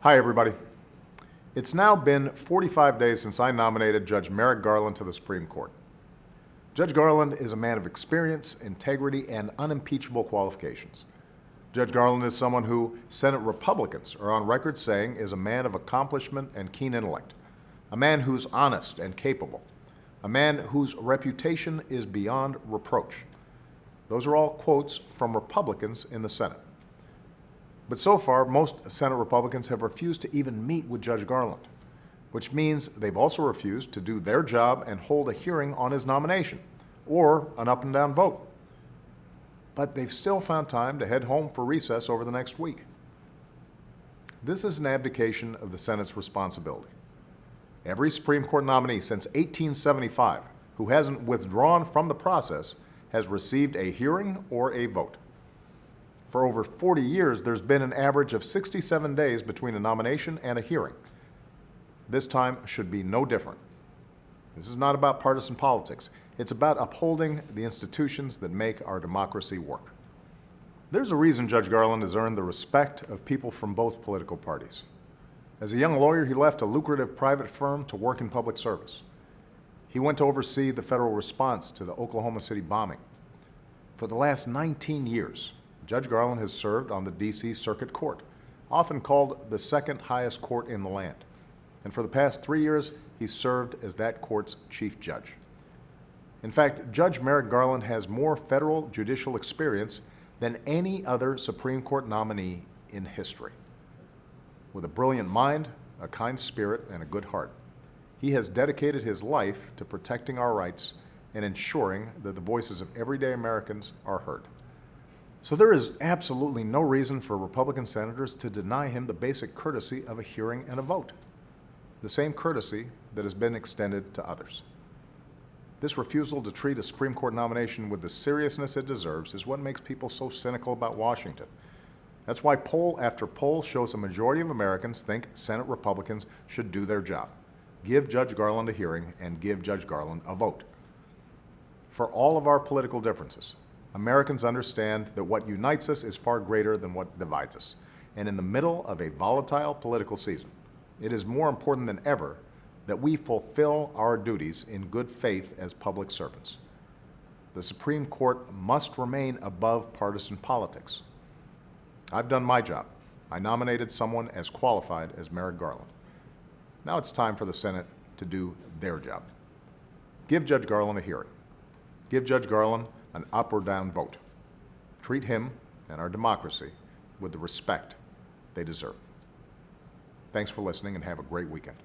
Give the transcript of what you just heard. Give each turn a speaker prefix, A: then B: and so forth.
A: Hi, everybody. It's now been 45 days since I nominated Judge Merrick Garland to the Supreme Court. Judge Garland is a man of experience, integrity, and unimpeachable qualifications. Judge Garland is someone who Senate Republicans are on record saying is a man of accomplishment and keen intellect, a man who's honest and capable, a man whose reputation is beyond reproach. Those are all quotes from Republicans in the Senate. But so far, most Senate Republicans have refused to even meet with Judge Garland, which means they've also refused to do their job and hold a hearing on his nomination, or an up and down vote. But they've still found time to head home for recess over the next week. This is an abdication of the Senate's responsibility. Every Supreme Court nominee since 1875 who hasn't withdrawn from the process has received a hearing or a vote. For over 40 years, there's been an average of 67 days between a nomination and a hearing. This time should be no different. This is not about partisan politics. It's about upholding the institutions that make our democracy work. There's a reason Judge Garland has earned the respect of people from both political parties. As a young lawyer, he left a lucrative private firm to work in public service. He went to oversee the federal response to the Oklahoma City bombing. For the last 19 years, Judge Garland has served on the D.C. Circuit Court, often called the second highest court in the land. And for the past 3 years, he's served as that court's chief judge. In fact, Judge Merrick Garland has more federal judicial experience than any other Supreme Court nominee in history. With a brilliant mind, a kind spirit, and a good heart, he has dedicated his life to protecting our rights and ensuring that the voices of everyday Americans are heard. So there is absolutely no reason for Republican senators to deny him the basic courtesy of a hearing and a vote, the same courtesy that has been extended to others. This refusal to treat a Supreme Court nomination with the seriousness it deserves is what makes people so cynical about Washington. That's why poll after poll shows a majority of Americans think Senate Republicans should do their job, give Judge Garland a hearing, and give Judge Garland a vote. For all of our political differences, Americans understand that what unites us is far greater than what divides us. And in the middle of a volatile political season, it is more important than ever that we fulfill our duties in good faith as public servants. The Supreme Court must remain above partisan politics. I've done my job. I nominated someone as qualified as Merrick Garland. Now it's time for the Senate to do their job. Give Judge Garland a hearing. Give Judge Garland an up or down vote. Treat him and our democracy with the respect they deserve. Thanks for listening and have a great weekend.